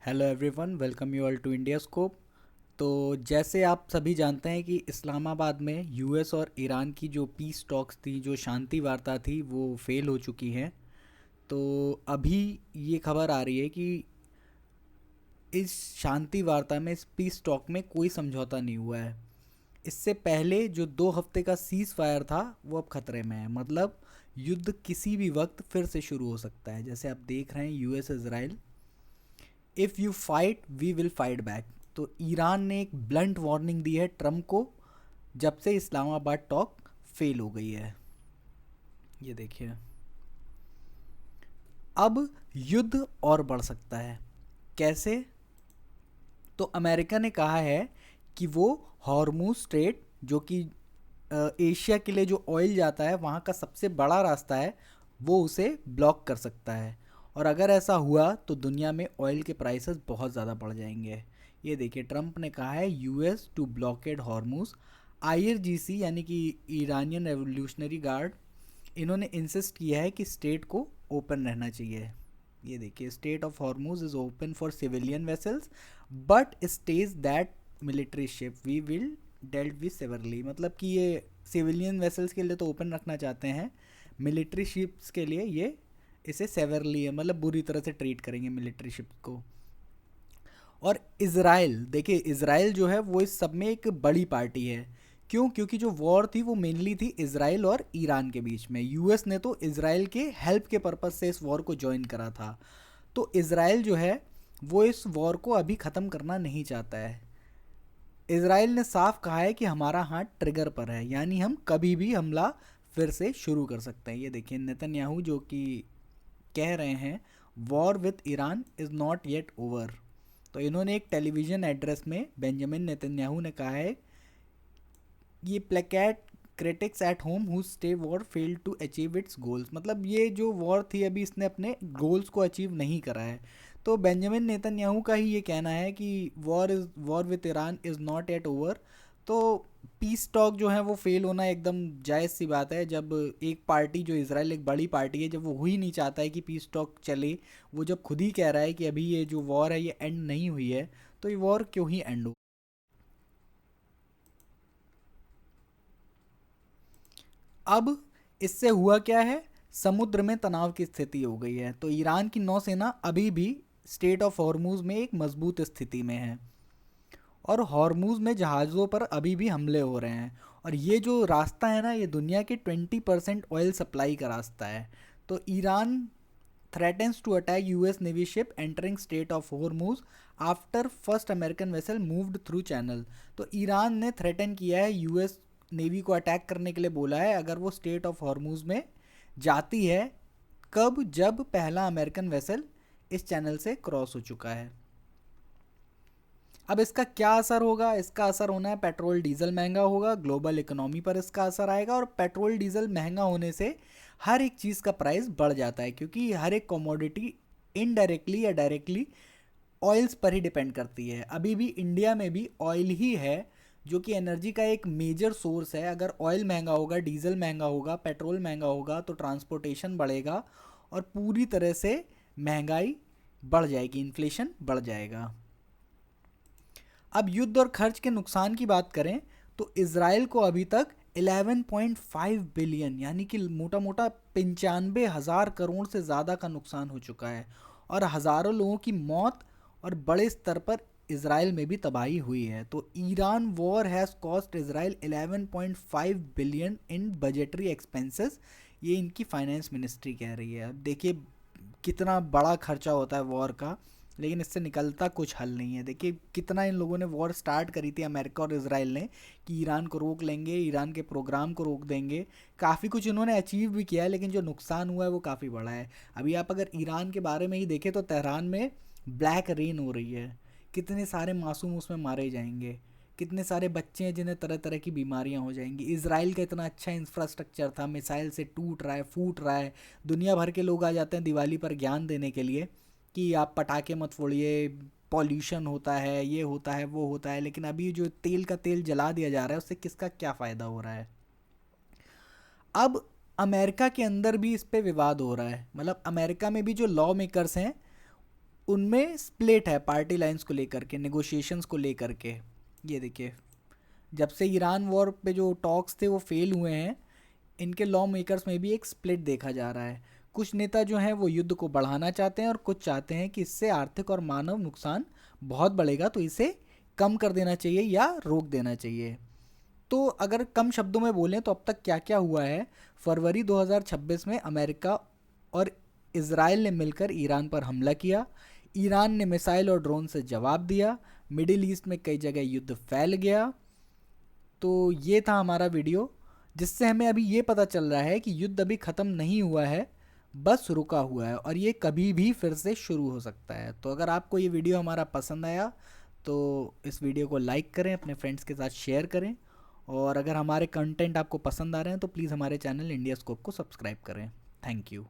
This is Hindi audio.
Hello everyone, welcome you all to India Scope. तो जैसे आप सभी जानते हैं कि इस्लामाबाद में यूएस और ईरान की जो पीस टॉक्स थी, जो शांति वार्ता थी, वो फेल हो चुकी हैं। तो अभी ये खबर आ रही है कि इस शांति वार्ता में, इस पीस टॉक में कोई समझौता नहीं हुआ है। इससे पहले जो 2 हफ्ते का सीज़ फायर था वो अब खतरे में है। मतलब युद्ध किसी भी वक्त फिर से शुरू हो सकता है। जैसे आप देख रहे हैं, US Israel, if you fight we will fight back. तो ईरान ने एक ब्लंट वार्निंग दी है ट्रम्प को, जब से इस्लामाबाद टॉक फेल हो गई है। ये देखिए, अब युद्ध और बढ़ सकता है। कैसे? तो अमेरिका ने कहा है कि वो हॉर्मूज स्ट्रेट, जो कि एशिया के लिए जो ऑयल जाता है वहाँ का सबसे बड़ा रास्ता है, वो उसे ब्लॉक कर सकता है। और अगर ऐसा हुआ तो दुनिया में ऑयल के प्राइसेस बहुत ज़्यादा बढ़ जाएंगे। ये देखिए, ट्रंप ने कहा है US to blockade Hormuz. IRGC यानी कि ईरानियन रेवोल्यूशनरी गार्ड, इन्होंने इंसिस्ट किया है कि स्टेट को ओपन रहना चाहिए। ये देखिए, state of Hormuz is open for civilian vessels but stage that military ship we will dealt with severely. मतलब कि ये सिविलियन वेसल्स के लिए तो ओपन रखना चाहते हैं, मिलिट्री शिप्स के लिए ये इसे सेवरली है, मतलब बुरी तरह से ट्रीट करेंगे मिलिट्री शिप्स को। और इसराइल, देखिए इसराइल जो है वो इस सब में एक बड़ी पार्टी है। क्यों? क्योंकि जो वॉर थी वो मेनली थी इसराइल और ईरान के बीच में। यूएस ने तो इसराइल के हेल्प के पर्पज से इस वॉर को ज्वाइन करा था। तो इसराइल जो है वो इस वॉर को अभी ख़त्म करना नहीं चाहता है। इसराइल ने साफ कहा है कि हमारा हाथ ट्रिगर पर है, यानी हम कभी भी हमला फिर से शुरू कर सकते हैं। ये देखिए, नेतन्याहू जो कि कह रहे हैं war with Iran is not yet over. तो इन्होंने एक टेलीविज़न एड्रेस में बेंजामिन नेतन्याहू ने कहा है, ये placate critics at home who stay war failed to achieve its goals. मतलब ये जो वॉर थी अभी इसने अपने गोल्स को अचीव नहीं करा है। तो बेंजामिन नेतन्याहू का ही ये कहना है कि war with Iran is not at over. तो पीस टॉक जो है वो फेल होना एकदम जायज़ सी बात है। जब एक पार्टी, जो इसराइल एक बड़ी पार्टी है, जब वो ही नहीं चाहता है कि पीस टॉक चले, वो जब खुद ही कह रहा है कि अभी ये जो वॉर है ये एंड नहीं हुई है, तो ये वॉर क्यों ही एंड हो। अब इससे हुआ क्या है, समुद्र में तनाव की स्थिति हो गई है। तो ईरान की नौसेना अभी भी स्टेट ऑफ हॉर्मूज में एक मजबूत स्थिति में है, और हॉर्मूज में जहाज़ों पर अभी भी हमले हो रहे हैं। और ये जो रास्ता है ना, ये दुनिया के 20% ऑयल सप्लाई का रास्ता है। तो Iran threatens to attack US Navy ship entering Strait of Hormuz after first American vessel moved through channel। तो ईरान ने थ्रेटन किया है, यूएस नेवी को अटैक करने के लिए बोला है अगर वो स्टेट ऑफ हॉर्मूज में जाती है। कब? जब पहला अमेरिकन वेसल इस चैनल से क्रॉस हो चुका है। अब इसका क्या असर होगा? इसका असर होना है, पेट्रोल डीजल महंगा होगा, ग्लोबल इकोनॉमी पर इसका असर आएगा। और पेट्रोल डीजल महंगा होने से हर एक चीज़ का प्राइस बढ़ जाता है, क्योंकि हर एक कमोडिटी इनडायरेक्टली या डायरेक्टली ऑयल्स पर ही डिपेंड करती है। अभी भी इंडिया में भी ऑयल ही है जो कि एनर्जी का एक मेजर सोर्स है। अगर ऑयल महंगा होगा, डीजल महंगा होगा, पेट्रोल महंगा होगा, तो ट्रांसपोर्टेशन बढ़ेगा और पूरी तरह से महंगाई बढ़ जाएगी, इन्फ्लेशन बढ़ जाएगा। अब युद्ध और खर्च के नुकसान की बात करें तो इसराइल को अभी तक 11.5 बिलियन, यानी कि मोटा मोटा 95,000 करोड़ से ज़्यादा का नुकसान हो चुका है, और हज़ारों लोगों की मौत और बड़े स्तर पर इसराइल में भी तबाही हुई है। तो Iran war has cost Israel 11.5 billion in budgetary expenses, ये इनकी फाइनेंस मिनिस्ट्री कह रही है। अब देखिए कितना बड़ा खर्चा होता है वॉर का, लेकिन इससे निकलता कुछ हल नहीं है। देखिए कितना इन लोगों ने वॉर स्टार्ट करी थी, अमेरिका और इसराइल ने, कि ईरान को रोक लेंगे, ईरान के प्रोग्राम को रोक देंगे। काफ़ी कुछ इन्होंने अचीव भी किया है, लेकिन जो नुकसान हुआ है वो काफ़ी बड़ा है। अभी आप अगर ईरान के बारे में ही देखें तो तेहरान में ब्लैक रेन हो रही है, कितने सारे मासूम उसमें मारे जाएंगे, कितने सारे बच्चे हैं जिन्हें तरह तरह की बीमारियां हो जाएंगी। इसराइल का इतना अच्छा इंफ्रास्ट्रक्चर था, मिसाइल से टूट रहा है, फूट रहा है। दुनिया भर के लोग आ जाते हैं दिवाली पर ज्ञान देने के लिए कि आप पटाखे मत फोड़िए, पॉल्यूशन होता है, ये होता है, वो होता है। लेकिन अभी जो तेल का तेल जला दिया जा रहा है उससे किसका क्या फ़ायदा हो रहा है? अब अमेरिका के अंदर भी इस पे विवाद हो रहा है। मतलब अमेरिका में भी जो लॉ मेकर्स हैं उनमें स्प्लिट है पार्टी लाइंस को लेकर के, नेगोशिएशंस को लेकर के। ये देखिए, जब से ईरान वॉर पे जो टॉक्स थे वो फेल हुए हैं, इनके लॉ मेकर्स में भी एक स्प्लिट देखा जा रहा है। कुछ नेता जो हैं वो युद्ध को बढ़ाना चाहते हैं और कुछ चाहते हैं कि इससे आर्थिक और मानव नुकसान बहुत बढ़ेगा, तो इसे कम कर देना चाहिए या रोक देना चाहिए। तो अगर कम शब्दों में बोलें तो अब तक क्या क्या हुआ है। फरवरी 2026 में अमेरिका और इजराइल ने मिलकर ईरान पर हमला किया। ईरान ने मिसाइल और ड्रोन से जवाब दिया। मिडिल ईस्ट में कई जगह युद्ध फैल गया। तो ये था हमारा वीडियो, जिससे हमें अभी ये पता चल रहा है कि युद्ध अभी ख़त्म नहीं हुआ है, बस रुका हुआ है और ये कभी भी फिर से शुरू हो सकता है। तो अगर आपको ये वीडियो हमारा पसंद आया तो इस वीडियो को लाइक करें, अपने फ्रेंड्स के साथ शेयर करें, और अगर हमारे कंटेंट आपको पसंद आ रहे हैं तो प्लीज़ हमारे चैनल इंडिया स्कोप को सब्सक्राइब करें। Thank you.